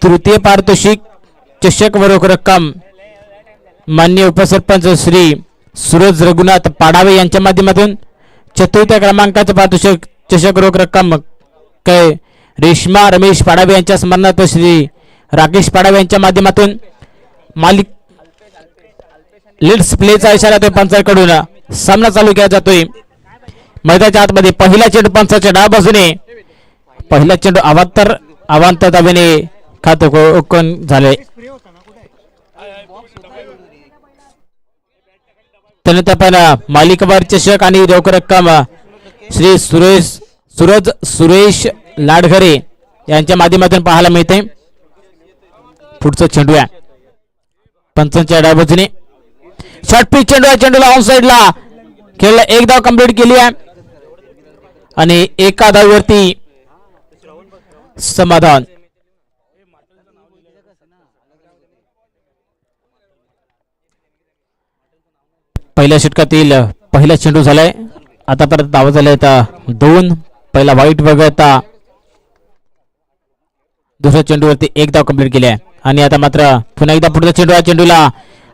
तृतीय पारितोषिक चषक व रोख रक्कम माननीय उपसरपंच श्री सूरज रघुनाथ पाडावे यांच्या माध्यमातून चतुर्थ क्रमांकाचे पारितोषिक चषक रोख रक्कम कै रेश्मा रमेश पाडावे यांच्या स्मरणार्थ श्री राकेश पाडावे यांच्या माध्यमातून मालिक लीड्स प्लेचा इशारा तो पंचांकडून सामना चालू केला जातोय. मैदानाच्या आतमध्ये पहिला चेंडू पंचाच्या डाव बाजूने पहिला चेंडू अवांतर दाबेने खातं झाले. त्यानंतर पण मालिकावार चषक आणि रोख रक्कम श्री सुरेश लाडघरे यांच्या माध्यमातून पाहायला मिळते. पुढचा चेंडू आहे पंचांच्या डाव्या बाजूने शॉर्ट पिच चेंडू आहे. चेंडूला ऑन साइडला खेळला एक धाव कंप्लीट केली आहे आणि एका धाववरती समाधान. पहिल्या षटकातील पहिला चेंडू झालाय. आता परत धावा झाल्या दोन. पहिला वाईट वगळता दुसऱ्या चेंडूवरती एक धाव कंप्लीट केली आहे आणि आता मात्र पुन्हा एकदा पुढचा चेंडू आहे. चेंडूला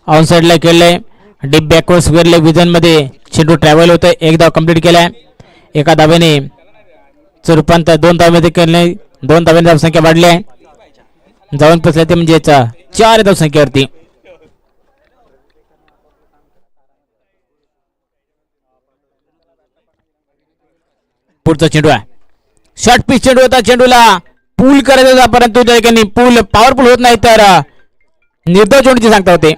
ऑन साइडला खेळलाय deep backward square leg vision मध्ये चेंडू ट्रॅव्हल होतोय. एक धाव कंप्लीट केलाय. एका धावेने रूपांतर दोन धावेमध्ये केले. दोन धावेने धावसंख्या वाढली आहे. जाऊन पोचले ते म्हणजे 4 धावसंख्येवरती. पुढचा चेंडू आहे शॉर्ट पिच चेंडू होता. चेंडूला पूल करायचा होता परंतु त्या ठिकाणी पूल पॉवरफुल होत नाही तर निर्धाव चेंडूची सांगता होते.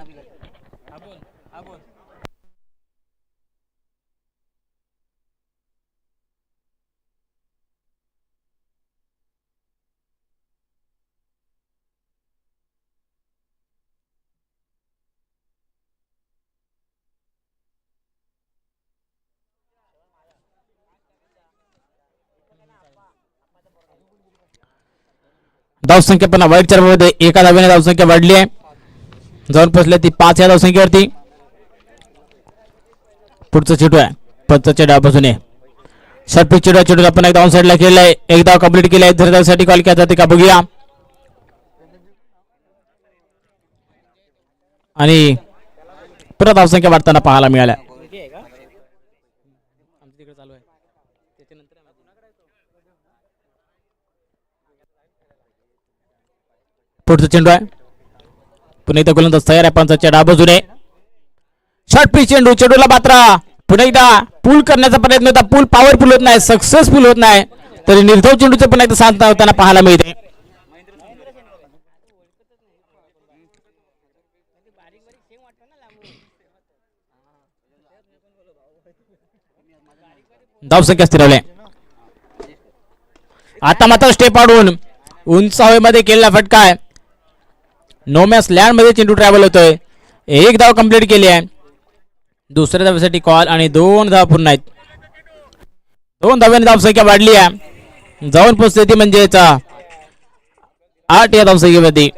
धावसंख्या पण वाईट चरमध्ये एका धावेने धावसंख्या वाढली आहे. जाऊन पोचले ती 5 या धावसंख्येवरती. पुढचा चेंडू आहे पंचाच्या डाव्या बाजूने शॉर्ट पिच चेंडू. चेंडूला पण एक डाऊन साइडला खेळलाय. एक धाव कंप्लीट केलाय. धावसाठी कॉल केला जाते का बघूया. आणि परत धावसंख्या वाढताना पाहायला मिळाल्या. पुढचा चेंडू आहे पुन्हा एकदा गोलंदाज तयार आहे पंचाच्या डाव्या बाजूने शॉर्ट पिच चेंडू. चेंडूला मात्र पुन्हा एकदा पूल करण्याचा प्रयत्न होता. पूल पॉवरफुल होत नाही सक्सेसफुल होत नाही तरी निर्धाव चेंडूचे पुन्हा एकदा साधना होताना पाहायला मिळते. धावसंख्या स्थिरवल्या. आता मात्र स्टेप आडून उंच हवेमध्ये केलेला फटका आहे. नोमॅस लँड मध्ये चेंडू ट्रॅव्हल होतोय. एक धाव कंप्लीट केली आहे. दुसऱ्या धावेसाठी कॉल आणि 2 धाव पुन्हा आहेत. 2 धाव्याने धावसंख्या वाढली आहे. जाऊन पोचते ती म्हणजेच 8 या धावसंख्येवरती.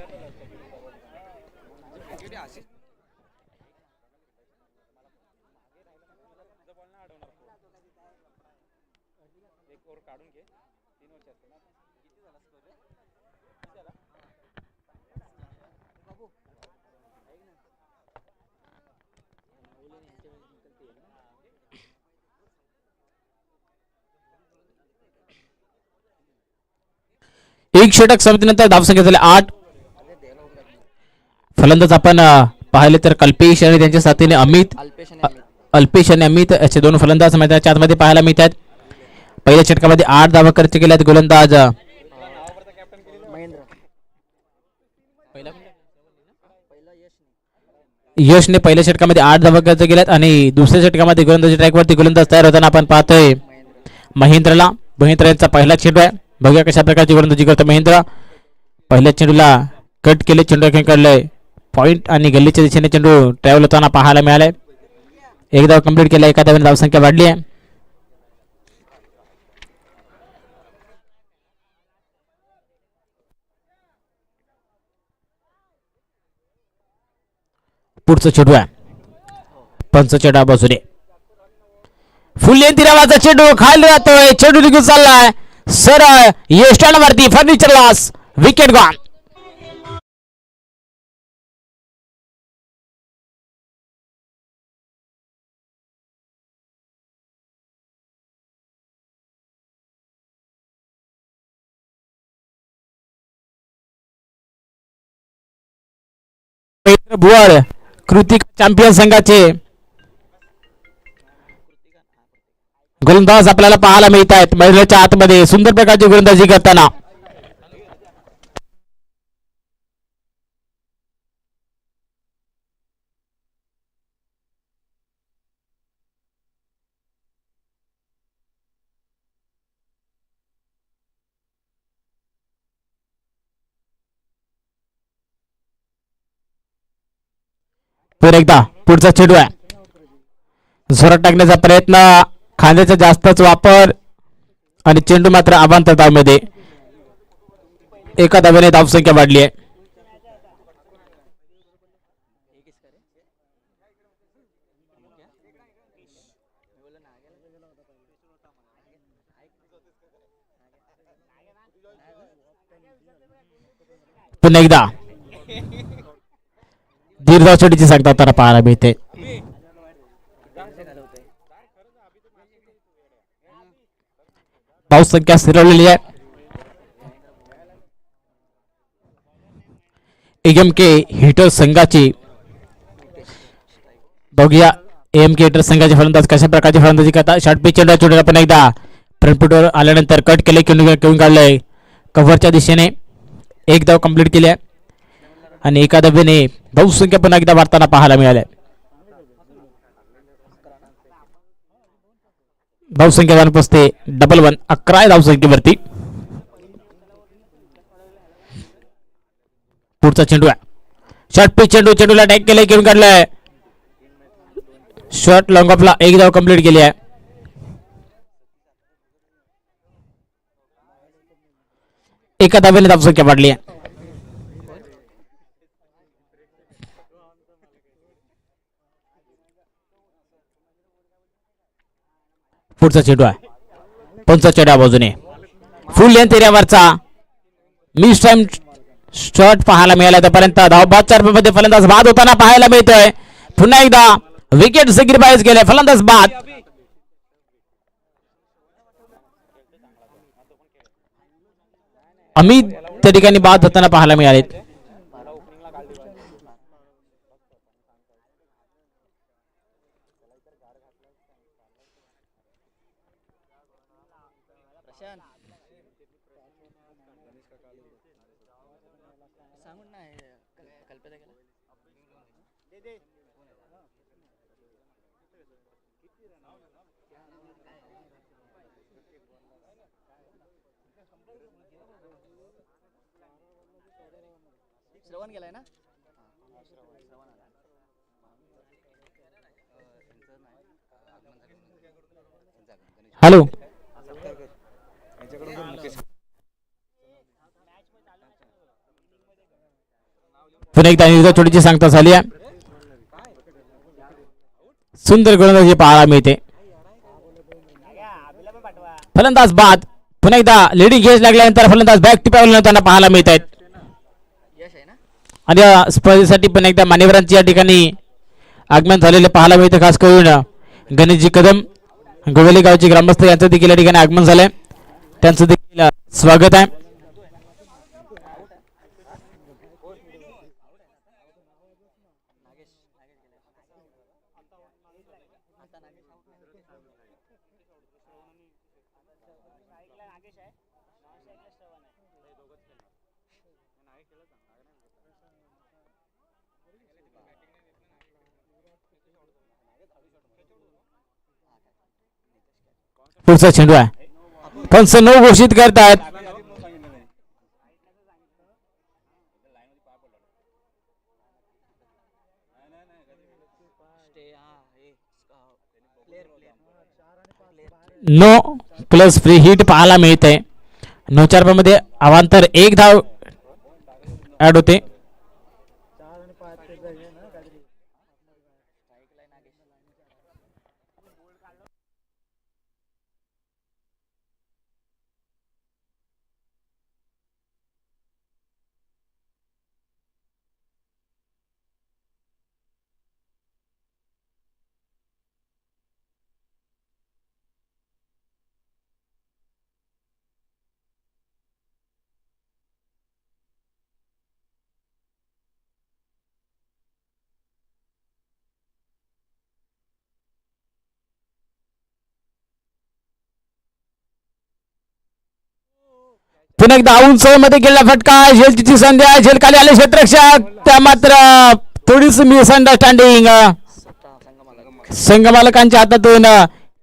एक षटक समाप्तीनंतर धावसंख्या झाली 8. फलंदाज आपण पाहिले तर कल्पेश आणि त्यांच्या साथीने अल्पेश आणि अमित असे 2 फलंदाज मैदानाच्या आतमध्ये पाहायला मिळतात. पहिल्या षटकामध्ये 8 धावा खर्च केल्यात. गोलंदाज यशने पहिल्या षटकामध्ये 8 धावा खर्च केल्यात आणि दुसऱ्या षटकामध्ये गोलंदाजी ट्रॅकवरती गोलंदाज तयार होताना आपण पाहतोय महेंद्रला. महेंद्र यांचा पहिला चेंडू आहे. बघूया कशा प्रकारची गोलंदाजी करतो महेंद्र. पहिल्या चेंडूला कट केले. चेंडू काढलाय पॉइंट आणि गल्लीच्या दिशेने चेंडू ट्रॅव्हल होताना पाहायला मिळालाय. एक धाव कंप्लीट केला. एका धावेने धावसंख्या वाढली आहे. पुढचा चेंडू आहे पंचाच्या डाव्या बाजूने फुल लेंथ नावाचा चेंडू खाली जातोय. चेंडू निघून चाललाय सरळ यष्टांवरती furniture loss. Wicket gone. Bhuvad Kritik champion संघाचे गोलंदाज आपल्याला पाहायला मिळत आहेत मैदानाच्या आतमध्ये सुंदर प्रकारची गोलंदाजी करताना. पुन्हा एकदा पुढचा चेंडू आहे जोरात टाकण्याचा प्रयत्न खांद्याचा जास्तच वापर आणि चेंडू मात्र अवांतर धावमध्ये एका धावेने धावसंख्या वाढली आहे. पुन्हा एकदा दीर्घ चढीची सांगता होताना पाहायला मिळते. धाव संख्या स्थिरवलेली आहे. एमके हिटर संघाची बघूया एमके हिटर संघाचे फलंदाज कशा प्रकारची फलंदाजी करतात. शॉर्ट पिच चेंडू चेंडूला पण एकदा फ्रंटफुटवर आल्यानंतर कट केले घेऊन काढलंय कव्हरच्या दिशेने एक धाव कंप्लीट केली आहे आणि एका धावेने धावसंख्या पुन्हा एकदा वाढताना पाहायला मिळाल्या. धावसंख्या जाणून पोचते 11 11 धावसंख्येवरती. पुढचा चेंडू आहे शॉर्ट पिच चेंडू चेंडूला टॅग केले घेऊन काढलाय शॉर्ट लॉंग ऑफला एक धाव कंप्लीट केली आहे. एका धावेने धावसंख्या वाढली आहे. पुढचा चेंडू आहे पंचा चेंडू बाजूने फुल लेंथ एरियावरचा मिस टाइम शॉट पाहायला मिळाला. तोपर्यंत धाव बाद 4 मध्ये फलंदाज बाद होताना पाहायला मिळतोय. पुन्हा एकदा विकेट सॅक्रिफाईस केले फलंदाज बाद. अमित त्या ठिकाणी बाद होताना पाहायला मिळाले. श्रवण गेलाय ना. हॅलो पुन्हा एकदा निर्धाव चोडीची सांगता झाली आहे. सुंदर गोलंदाजी पाहायला मिळते. फलंदाज बाद. पुन्हा एकदा लीडिंग घेस लागल्यानंतर फलंदाज बॅक टिपावला त्यांना पाहायला मिळत आहेत. आणि या स्पर्धेसाठी पण एकदा मान्यवरांची या ठिकाणी आगमन झालेले पाहायला मिळते. खास करून गणेशजी कदम गोवेली गावचे ग्रामस्थ यांचं देखील या ठिकाणी आगमन झालंय. त्यांचं देखील स्वागत आहे. पुढचा चेंडू आहे पंच 9 घोषित करतायत. नो प्लस फ्री हिट पाहायला मिळते. 9-4 मध्ये अवांतर एक धाव ऍड होते. पुन्हा एकदा उंच मध्ये गेलेला फटका, झेलची संधी आहे, झेल खाली आले क्षेत्ररक्षक, त्या मात्र थोडीशी मिसअंडरस्टँडिंग संघमालकांच्या हातातून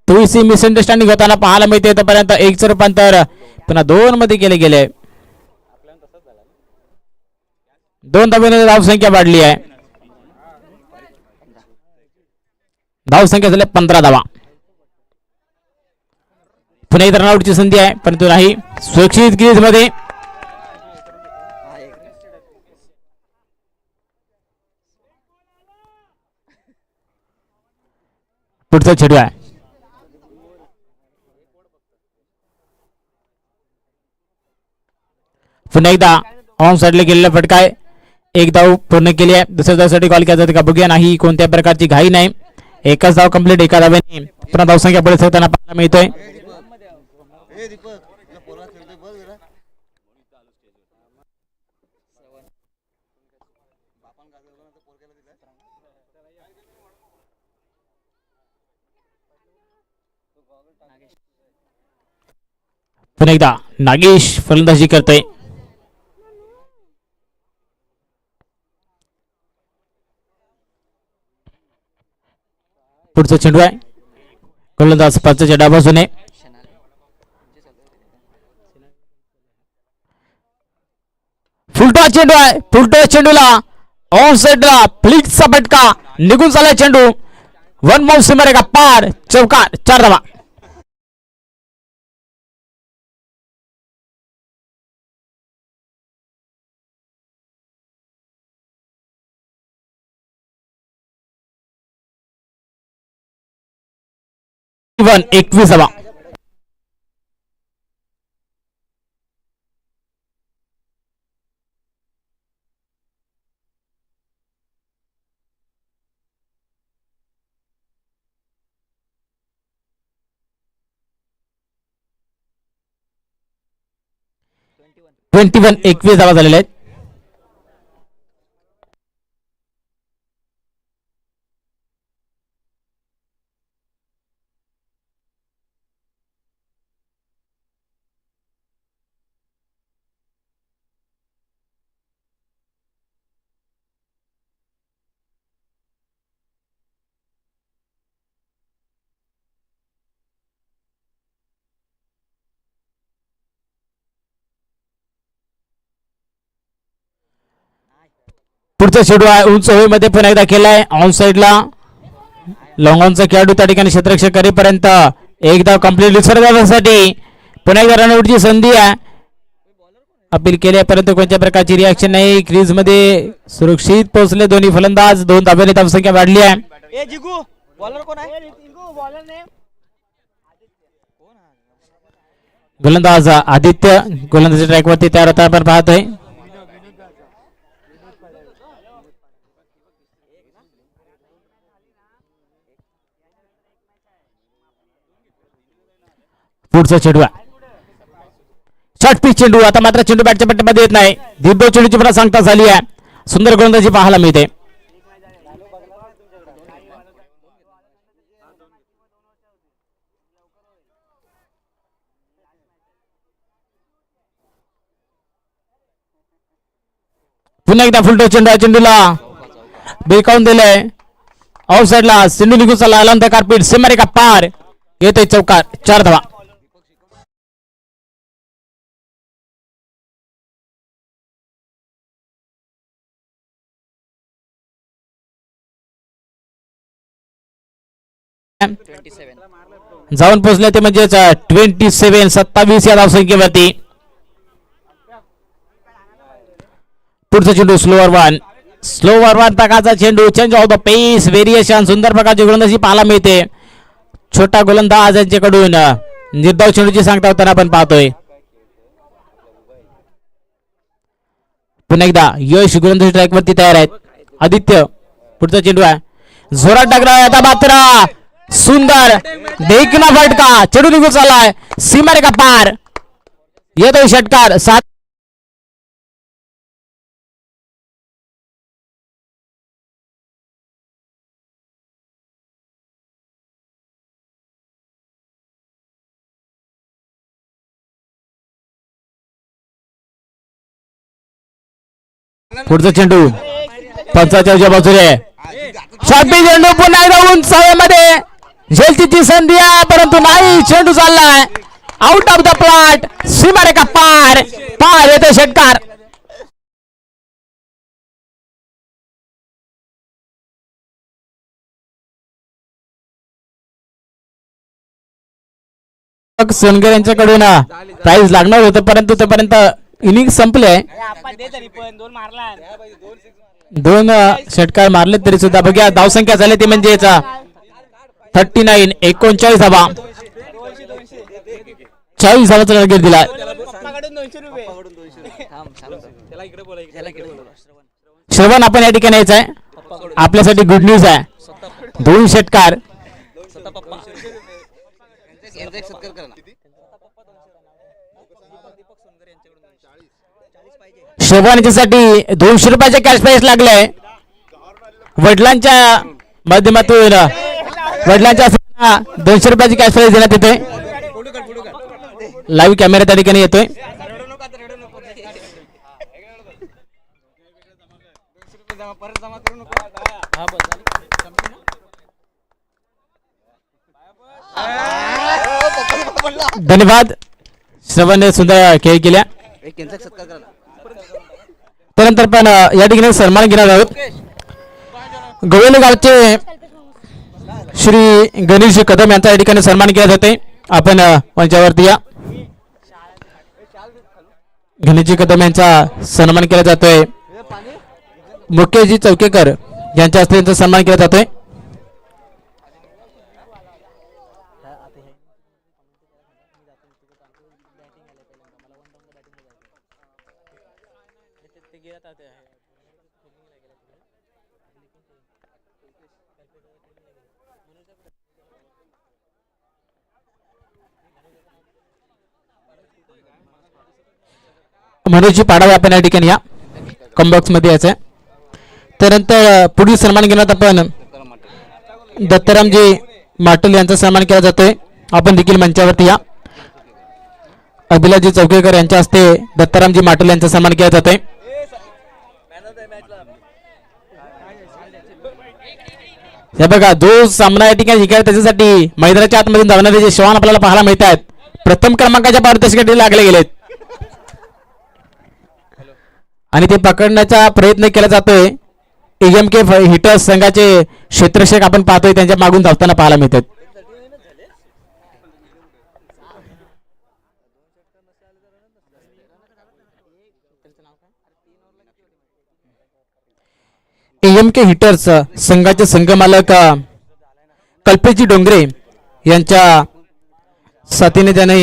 थोडीशी मिसअंडरस्टँडिंग होताना पाहायला मिळते. तोपर्यंत 1चं रूपांतर पुन्हा 2 मध्ये केले गेले. 2 धावांनी धावसंख्या वाढली आहे. धावसंख्या झाली 15 धावा. पुन्हा एक रनआउटची संधी आहे परंतु नाही. सुरक्षित क्रीज मध्ये पुढचा चेंडू आहे. पुन्हा एकदा ऑन साइडला गेलेला फटका आहे. 1 धाव पूर्ण केली आहे. दुसऱ्या धावसाठी कॉल केला जातो का बघूया. नाही, कोणत्या प्रकारची घाई नाही. एकच धाव कंप्लीट एका धाव्याने पुन्हा धावसंख्या पुढे सरताना पाहायला मिळतोय. पुन्हा एकदा नागेश फलंदाजी करतोय. पुढचा चेंडू आहे. गोलंदाज पाचच्या डावासून फुलटॉ चेंडू आहे. फुलटॉ चेंडूला ऑन साइडला फ्लिकचा फटका, निघून चालला चेंडू, वन माउस सीमा का पार, चौकार, 4 धावा. वन 21 धावा. ट्वेंटी 21 धावा झालेल्या आहेत. पुढचा चेंडू आहे उंच हवेमध्ये पुन्हा एकदा केलाय ऑन साइडला. लॉंग ऑनचा खेळाडू त्या ठिकाणी क्षेत्ररक्षक करेपर्यंत 1 धाव कंप्लीट. दुसऱ्या धावासाठी पुन्हा एकदा रनआउटची संधी आहे. अपील केले परंतु कोणत्या प्रकारची रिॲक्शन नाही. क्रीज मध्ये सुरक्षित पोहोचले दोन्ही फलंदाज. 2 धावांनी धावसंख्या वाढली आहे. गोलंदाज आदित्य गोलंदाजी ट्रॅकवरती तयार होता आपण पाहतोय. पुढचा चेंडू आहे. शॉर्ट पिच चेंडू. आता मात्र चेंडू बॅटच्या पट्ट्यामध्ये येत नाही. दीर्घ चेंडूची पुन्हा सांगता झाली आहे. सुंदर गोलंदाजी पाहायला मिळते. पुन्हा एकदा फुलटो चेंडू. चेंडूला बेकावून दिलंय. ऑफ साइडला सिंधू निघून चालला. अलांत कार्पेट सीमारेखा पार, येतोय चौकार, 4 धावा. जाऊन पोहोचले ते म्हणजेच 27 या धावसंख्येवरती. पुढचा चेंडू स्लोवर वन प्रकारचा चेंडू. Change of the pace variation. सुंदर प्रकारची गोलंदाजी पाहायला मिळते. छोटा गोलंदाज यांच्याकडून निर्धाव चेंडूची सांगता होताना आपण पाहतोय. पुन्हा एकदा यश गोलंदाजी ट्रॅकवरती तयार आहेत. आदित्य पुढचा चेंडू आहे. जोरात टाकला. आता मात्र सुंदर देखना फटका. चेंडू निघून चाललाय सीमारेखा पार, येतोय षटकार. 7 पुढचा चेंडू पंचाच्या बाजूने शॉर्टपिच चेंडू पुन्हा एकदा उंच हवेमध्ये झेलची संधी आहे परंतु नाही चेंडू चाललाय आउट ऑफ द प्लॉट सीमारेखा पार पार येते षटकार सोनगर यांच्याकडून प्राइज लागणार होतं परंतु तोपर्यंत इनिंग संपले दोन षटकार मारले तरी सुद्धा बघा धावसंख्या झाली ती म्हणजे 39 39 धावा 40 धावाचा टार्गेट दिला श्रवण आपण या ठिकाणी यायचं आहे आपल्यासाठी गुड न्यूज आहे दोन षटकार श्रवण याच्यासाठी 200 रुपयाचे कॅश प्राइस लागले वडिलांच्या माध्यमातून वडिलांच्या 200 रुपयाची कॅश प्राइस देण्यात येते लाईव्ह कॅमेरा त्या ठिकाणी येतोय धन्यवाद श्रवणने सुंदर खेळ केल्या त्यानंतर पण या ठिकाणी सन्मान घेणार आहोत गोवेले गावचे श्री गणेश कदम यांचा या ठिकाणी सन्मान केला जाते आपण मंचावरती या गणेशजी कदम यांचा सन्मान केला जातोय मुकेशजी चौकेकर यांच्या हस्ते त्यांचा सन्मान केला जातोय मनोजजी पाडावे आपण या ठिकाणी या कॉम्बॉक्स मध्ये यायचं त्यानंतर पुढील सन्मान घेण्यात आपण दत्तारामजी माटल यांचा सन्मान केला जातोय आपण देखील मंचावरती या अभिलाषजी चौकेकर यांच्या हस्ते दत्तारामजी माटल यांचा सन्मान केला जातोय हे बघा जो सामना या ठिकाणी जिंकायला त्याच्यासाठी मैदानाच्या आतमधून धावणारे जे श्वान आपल्याला पाहायला मिळत आहेत प्रथम क्रमांकाच्या पारितोषिकासाठी लागले गेलेत आणि ते पकडण्याचा प्रयत्न केला जातोय एएमके हिटर्स संघाचे क्षेत्ररक्षक आपण पाहतोय त्यांच्या मागून धावताना पाहायला मिळतात एएमके हिटर्स संघाचे संघमालक कल्पेशजी डोंगरे यांच्या साथीने त्याने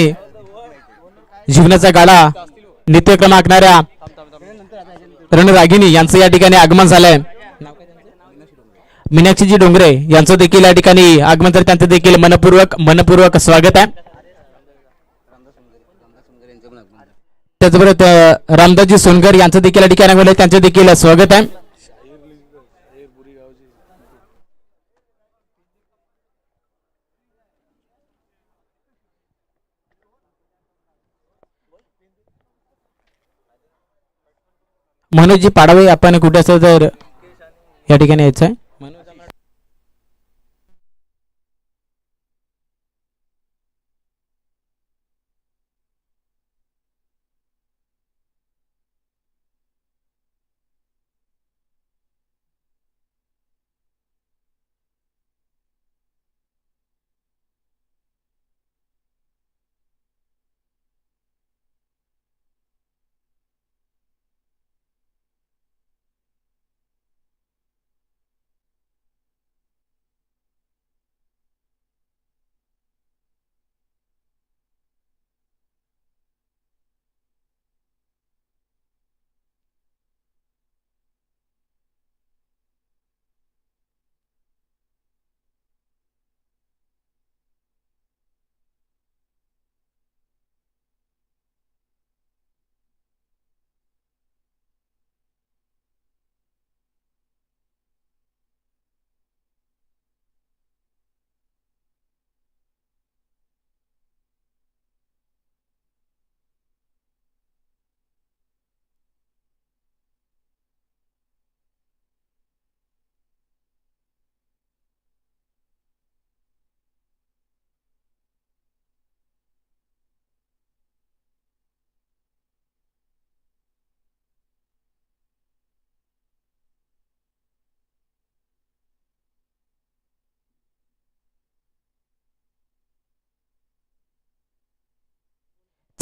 जीवनाचा गाडा नित्यक्रम आखणाऱ्या रणरागिनी यांचं या ठिकाणी आगमन झालंय मीनाक्षीजी डोंगरे यांचं देखील या ठिकाणी आगमन तर त्यांचं देखील मनपूर्वक स्वागत आहे त्याचबरोबर रामदासजी सोनगर यांचं देखील या ठिकाणी आगमन आहे त्यांचं देखील स्वागत आहे मनोजजी पाडावे आपण कुठे असेल तर या ठिकाणी यायचं आहे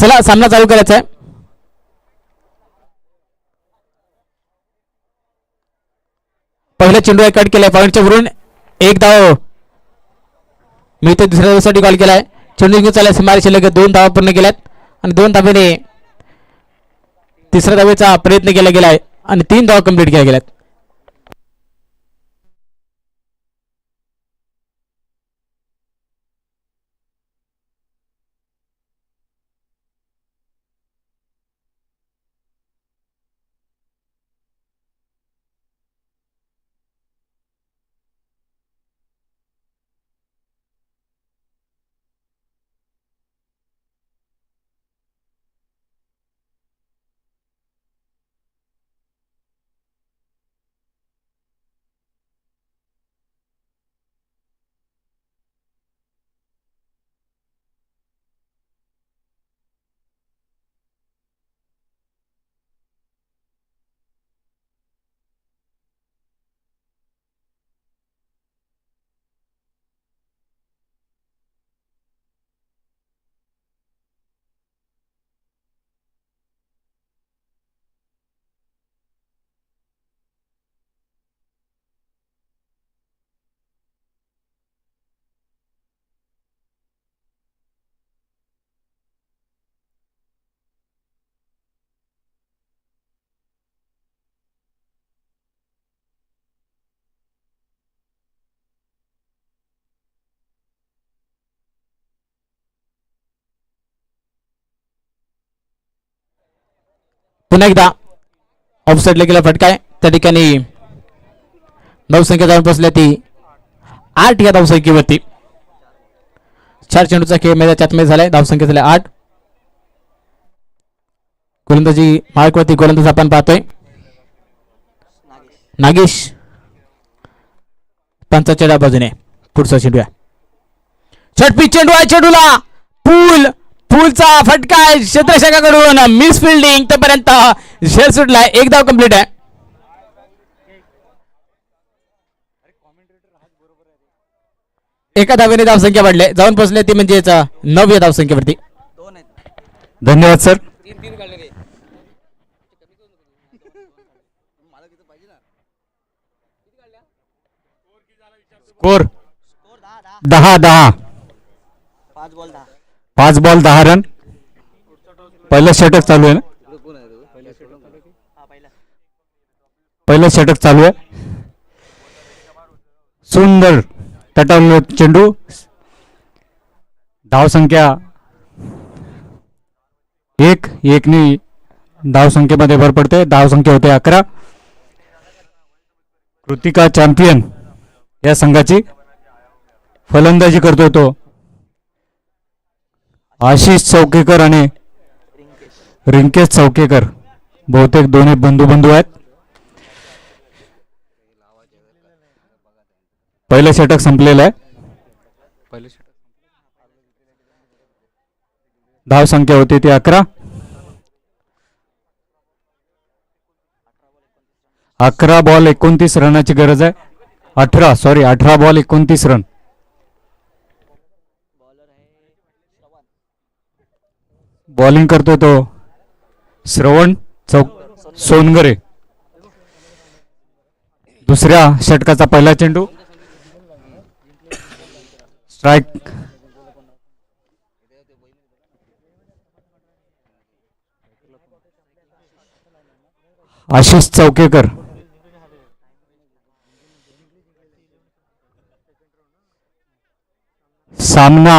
चला सामना चालू करायचा आहे. पहिला चेंडू कट केलाय पॉईंटच्या वरून एक धाव मी ते दुसऱ्या धावेसाठी कॉल केलाय. चेंडू घेऊन चालला सुमारे शिल्लक 2 धावा पूर्ण केल्यात आणि 2 धावेने तिसऱ्या धावेचा प्रयत्न केला गेलाय आणि 3 धावा कंप्लीट केल्या गेल्यात. पुन्हा एकदा ऑफसाईडला गेला फटका आहे. त्या ठिकाणी धावसंख्या जाऊन पोहोचल्या ती 8 या धावसंख्येवरती. 4 चेंडूचा खेळ मैदानाच्या आतमध्ये झालाय. धावसंख्या झाल्या 8. गोलंदाजी मार्कवरती गोलंदाज आपण पाहतोय नागेश. पंचाच्या डाव्या बाजूने पुढचा चेंडू आहे. षटपी चेंडू आहे. चेंडूला पूलचा फटका आहे क्षेत्ररक्षकाकडून मिस फिल्डिंग तोपर्यंत झेल सुटलाय. एक धाव कंप्लीट आहे. एका धावेने धावसंख्या वाढले जाऊन पोहोचले ती म्हणजेच 9व्या धावसंख्येवरती. धन्यवाद सर. स्कोर 10-10. 5 ball 10 run. पहिलं षटक चालू आहे ना. पहिलं षटक चालू आहे. सुंदर तटवलं चेंडू. धावसंख्या 1-1 धावसंख्येमध्ये भर पडते. धावसंख्या होते 11. कृतिका चॅम्पियन या संघाची फलंदाजी करतोय तो आशिष चौकेकर आणि रिंकेश चौकेकर. बहुतेक दोन्ही बंधू आहेत. पहिलं षटक संपलेलं आहे. धाव संख्या होती ती 11. 11 बॉल 29 रनाची गरज आहे. 18 बॉल 29 रन. बॉलिंग करतो तो श्रवण सोनगरे. दुसऱ्या षटकाचा पहिला चेंडू स्ट्राइक. आशिष चौकेकर सामना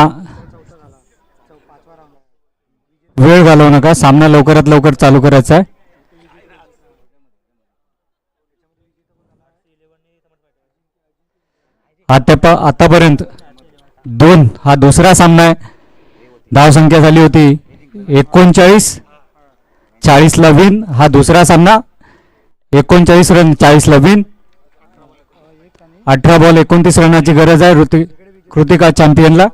वेळ घालवू नका. सामना लवकरात लवकर चालू करायचा आहे. आतापर्यंत 2 हा दुसरा सामना आहे. धाव संख्या झाली होती 39. 40 ला विन. हा दुसरा सामना 39 रन 40 ला विन. 18 बॉल 29 रनाची गरज आहे कृतिका चॅम्पियनला.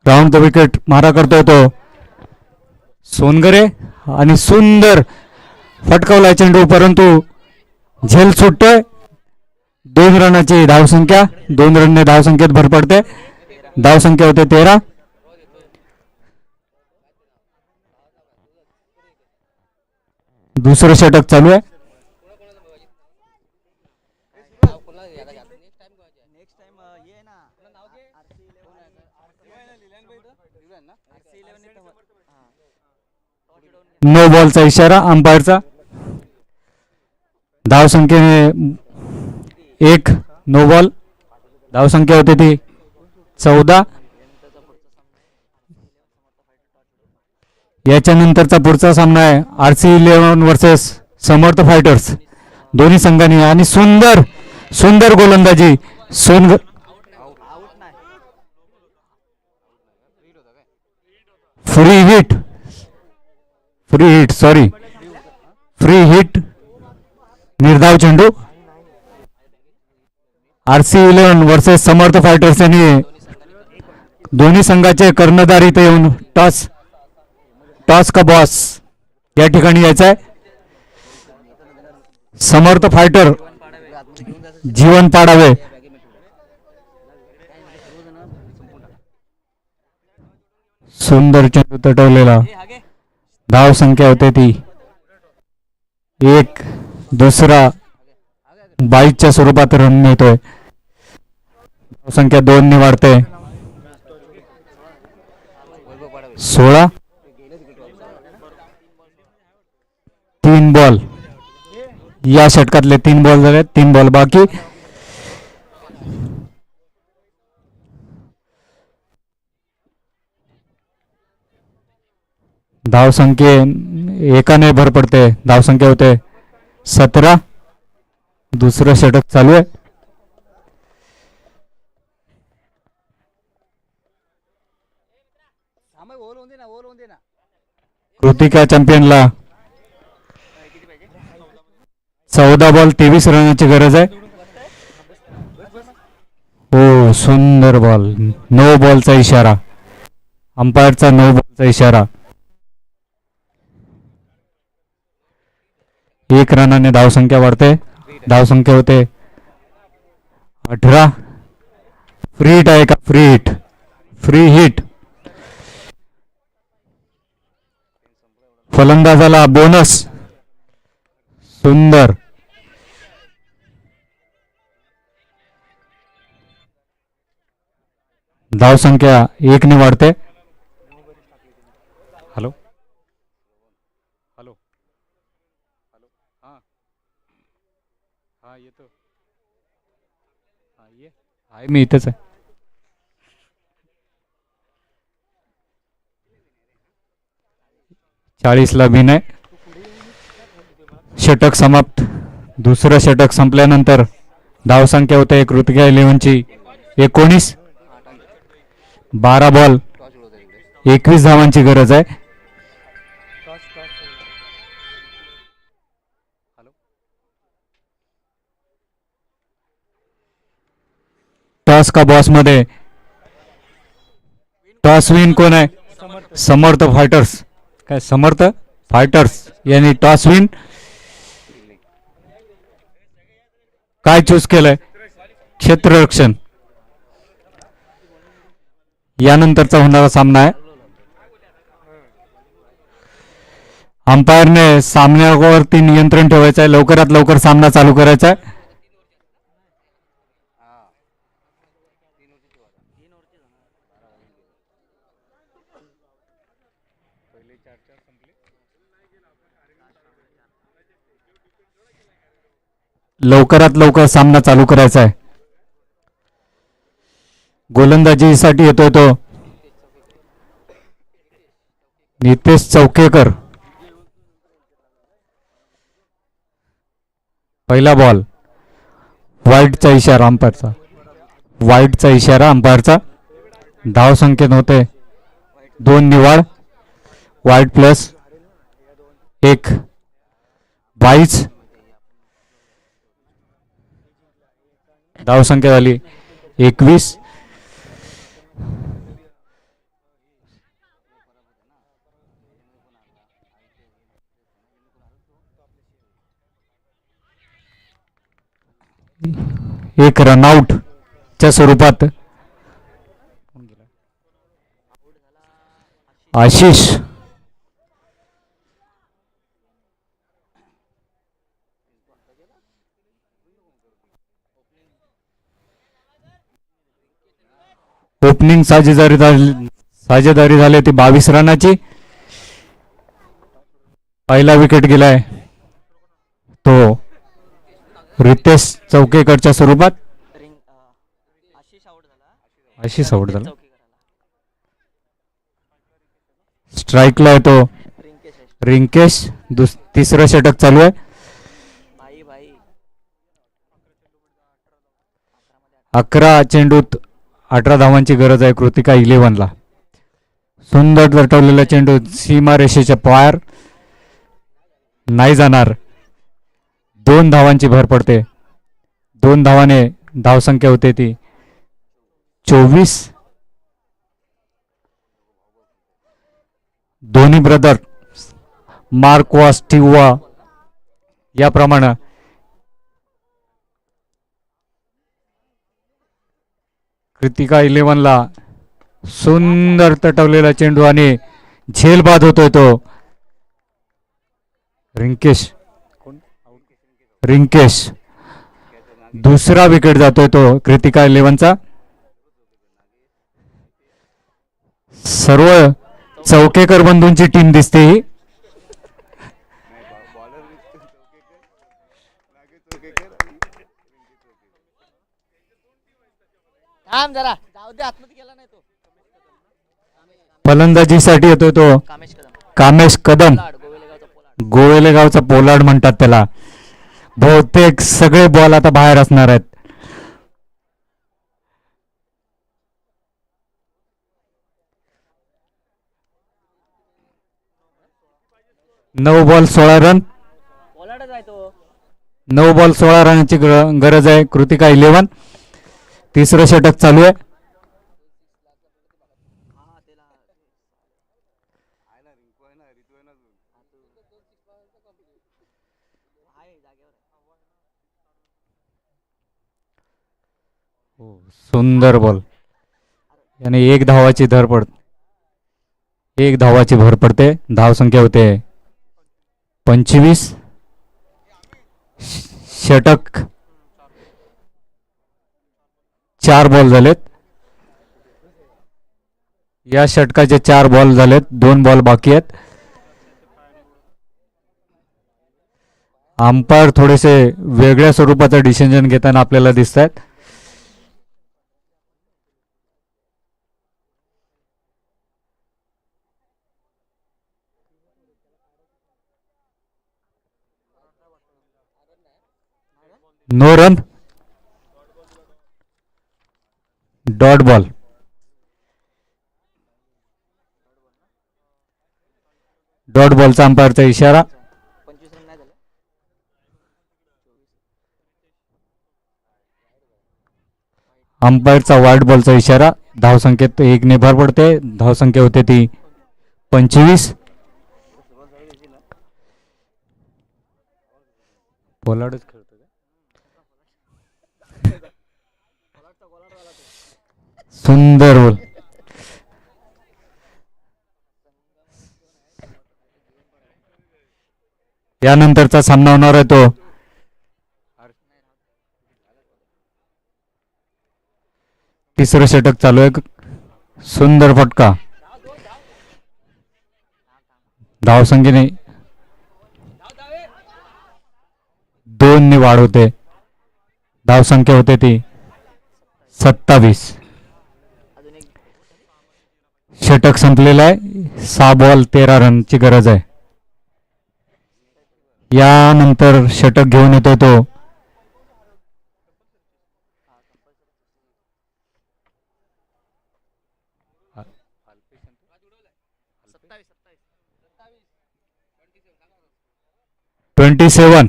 राउंड द विकेट मारा करतोय तो सोनगरे आणि सुंदर फटकावला चेंडू, परंतु झेल सुटतोय. 2 रनाची धावसंख्या, 2 रनने धावसंख्येत भर पडते. धावसंख्या होते 13. दुसरं षटक चालू आहे. नो बॉलचा इशारा अंपायरचा. धावसंख्येने 1 नो बॉल. धावसंख्या होते ती 14. याच्यानंतरचा पुढचा सामना आहे RC11 वर्सेस समर्थ फायटर्स. दोन्ही संघांनी आणि सुंदर सुंदर गोलंदाजी. फ्री हिट निर्धाव चेंडू. RC11 वर्सेस समर्थ फायटर्स यांनी दोन्ही संघाचे कर्णधार इथे येऊन टॉस का बॉस या ठिकाणी यायचा आहे. समर्थ फायटर जीवन पाडावे. सुंदर चेंडू तटवलेला. धाव संख्या होते ती 1. दुसरा 22च्या स्वरूपात रन मिळतोय. धाव संख्या 2 ने वाढते. 16. 3 बॉल. या षटकातले 3 बॉल झाले. 3 बॉल बाकी. धावसंख्ये 1 भर पडते. धावसंख्या होते 17. दुसरं षटक चालू आहे. कृतिका चॅम्पियनला 14 बॉल 23 रनाची गरज आहे. हो, सुंदर बॉल. नो बॉलचा इशारा. अंपायरचा नो बॉलचा इशारा. 1 रनाने धावसंख्या वाढते. धावसंख्या होते 18. फ्री हिट आहे का? Free hit. फलंदाजाला बोनस. सुंदर. धावसंख्या 1 ने वाढते. हॅलो हा येतो. आहे मी इथेच आहे. ला बिन आहे. षटक समाप्त. दुसरं षटक संपल्यानंतर धावसंख्या होते कृतिका 11ची 19. 12 बॉल 21 धावांची गरज आहे. टॉस का बॉस मध्ये टॉस विन कोण आहे? समर्थ फायटर्स. काय समर्थ फायटर्स यांनी टॉस विन काय चूज केलंय? क्षेत्ररक्षण. यानंतरचा होणारा सामना आहे. अंपायरने सामन्यावरती नियंत्रण ठेवायचं आहे. लवकरात लवकर सामना चालू करायचा आहे. लवकरात लवकर सामना चालू करायचा आहे. गोलंदाजीसाठी येतोय तो नितेश चौकेकर. पहिला बॉल. वाईडचा इशारा अंपायरचा. धाव संख्येत होते 2 निवाड. Wide plus 1 22. धाव संख्या झाली 21. एक रनआउट च्या स्वरूपात आशिष ओपनिंग साजेदारी झाली ती 22 रनाची. पहिला विकेट गेलाय तो रितेश चौकेकरच्या स्वरूपात. आशिष आउट झाला. स्ट्राईकला आहे तो रिंकेश. तिसरं षटक चालू आहे. 11 चेंडूत 18 धावांची गरज आहे कृतिका 11ला. सुंदर लटवलेला चेंडू सीमारेषेच्या पार नाही जाणार. 2 धावांची भर पडते. 2 धावाने धावसंख्या होते ती 24. दोन्ही ब्रदर मार्कवा स्टिवा याप्रमाणे कृतिका 11ला सुंदर तटवलेला चेंडू आणि झेल बाद होतोय तो. रिंकेश दुसरा विकेट जातोय तो कृतिका 11चा. सर्व चौकेकर बंधूंची टीम दिसते ही. फलंदाजीसाठी येतोय तो कामेश कदम. गोवेले गावचा पोलार्ड म्हणतात त्याला. बहुतेक सगळे बॉल आता बाहेर असणार आहेत. नऊ बॉल 16 रन. 9 बॉल 16 रनाची गरज आहे कृतिका 11. तिसरं षटक चालू आहे. सुंदर बॉल याने 1 धावाची भर पडते. धावसंख्या होते 25. षटक 4 बॉल झालेत. या षटकाचे 4 बॉल झालेत. 2 बॉल बाकी आहेत. अंपायर थोडेसे वेगळ्या स्वरूपाचं डिसिजन घेताना आपल्याला दिसत आहेत. No run. Dot ball. Dot बॉलचा अंपायरचा इशारा. अंपायरचा वाईट बॉलचा इशारा. धावसंख्येत 1 ने भर पडते. धावसंख्या होते ती 25. पोलार्डच खेळतो. सुंदर बोल. यानंतरचा सामना होणार आहे तो तिसरं षटक चालू आहे. सुंदर फटका. धावसंख्येने 2 ने वाढ होते. धावसंख्या होते ती 27. षटक संपलेला आहे. 6 बॉल 13 रनची गरज आहे. यानंतर षटक घेऊन येतोय तो (27)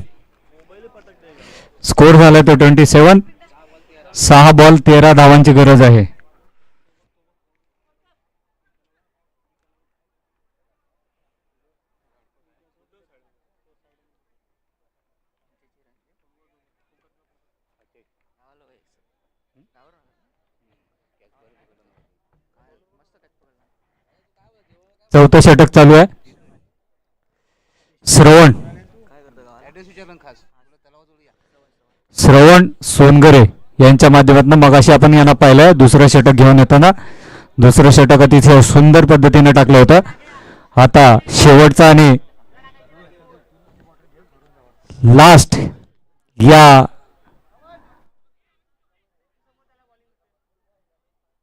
स्कोर झालाय तो 27. 6 बॉल 13 धावांची गरज आहे. चौथं षटक चालू आहे. श्रवण श्रवण सोनगरे यांच्या माध्यमातून मगाशी आपण यांना पाहिलं दुसरं षटक घेऊन येताना. दुसरं षटक अतिशय सुंदर पद्धतीने टाकलं होतं. आता शेवटचा आणि लास्ट या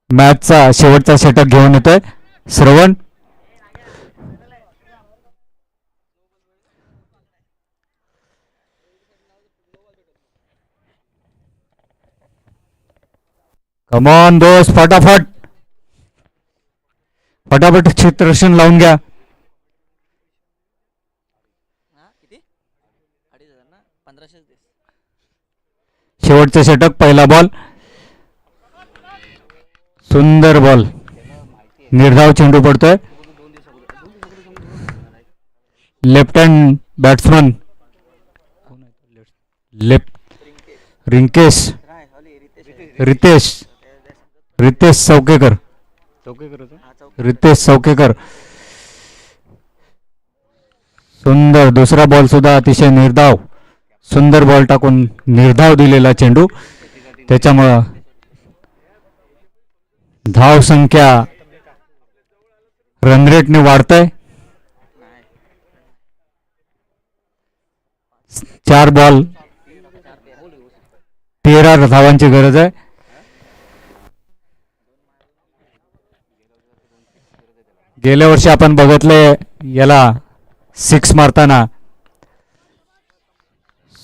मॅचचा शेवटचा षटक घेऊन येतोय श्रवण. कमॉन दोस्त, फटाफट फटाफट क्षेत्ररक्षण लावून घ्या. शेवटचे षटक, पहिला बॉल, सुंदर बॉल, निर्धाव चेंडू पडतोय. Left hand batsman Ritesh Chaukekar. सुंदर दुसरा बॉल सुद्धा अतिशय निर्धाव, सुंदर बॉल टाकून निर्धाव दिलेला चेंडू. त्याच्यामुळं धाव संख्या रनरेटने वाढतंय. 4 बॉल 13 धावांची गरज आहे. गेल्या वर्षी आपण बघितले याला 6 मारताना.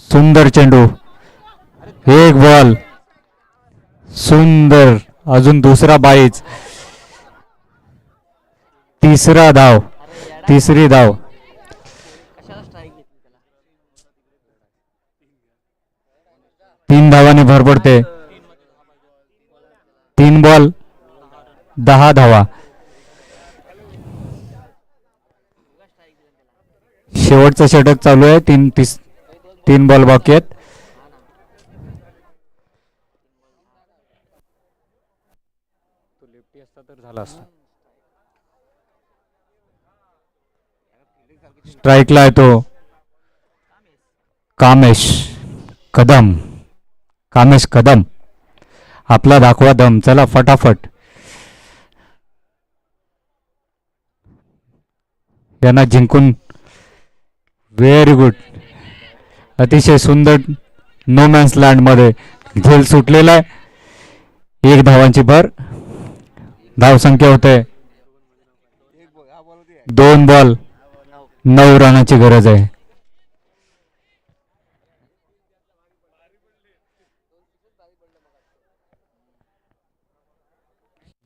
सुंदर चेंडू, एक बॉल, सुंदर, अजून दुसरा बाईच, तिसरी धाव. 3 धावांनी भर पडते. 3 बॉल 10 धावा. शेवटचं षटक चालू आहे. 3 बॉल बाकी आहेत. स्ट्राईकला आहे तो कामेश कदम. आपला दाखवा दम, चला फटाफट. यांना जिंकून व्हेरी गुड, अतिशय सुंदर नो मॅन्स लँड मध्ये झेल सुटलेला आहे. 1 धावांची भर. धाव संख्या होते 2 बॉल 9 रनाची गरज आहे.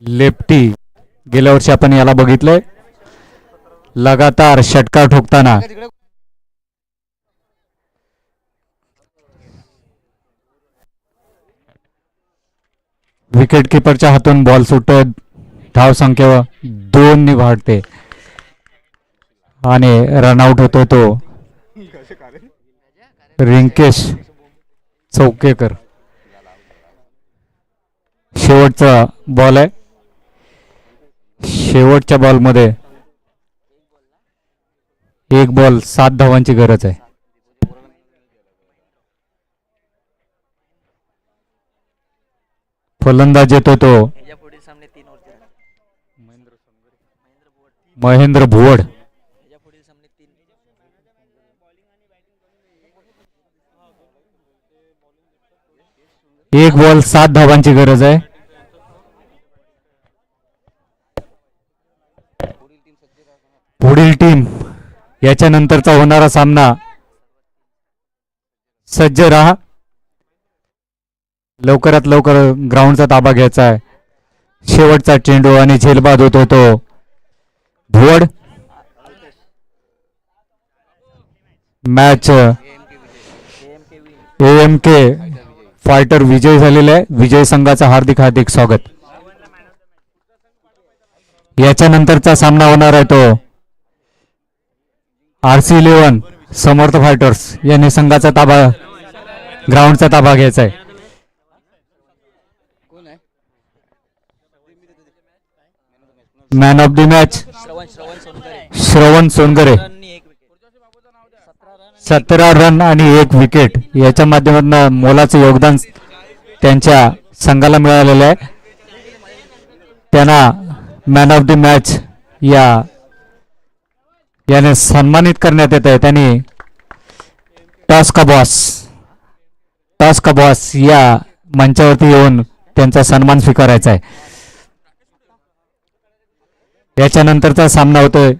लेफ्टी, गेल्या वर्षी आपण याला बघितलंय लगातार षटकार ठोकताना. विकेट किपरच्या हातून बॉल सुटतो. धाव संख्या 2 ने वाढते आणि रनआउट होतोय तो रिंकेश चौकेकर. शेवटचा बॉल आहे. शेवटच्या बॉलमध्ये 1 बॉल 7 धावांची गरज आहे. फलंदाज येतो तो महेंद्र भुवड. 1 बॉल 7 धावांची गरज आहे. पुढील टीम याच्या नंतरचा होणारा सामना, सज्ज राहा. लवकरात लवकर ग्राउंडचा ताबा घ्यायचा आहे. शेवटचा चेंडू आणि झेलबाद होतो तो भुवड. मॅच AMK फायटर विजय झालेला आहे. विजय संघाचं हार्दिक हार्दिक स्वागत. याच्या नंतरचा सामना होणार आहे तो RC11 समर्थ फायटर्स यांनी संघाचा ताबा, ग्राउंडचा ताबा घ्यायचा आहे. मॅन ऑफ द मॅच श्रवण सोनगरे 17 रन आणि 1 विकेट याच्या माध्यमातून मोलाचं योगदान त्यांच्या संघाला मिळालेलं आहे. त्यांना मॅन ऑफ द मॅच याने सन्मानित करण्यात येत आहे. त्यांनी टॉस का बॉस या मंचावरती येऊन त्यांचा सन्मान स्वीकारायचा आहे. याच्यानंतरचा सामना होतोय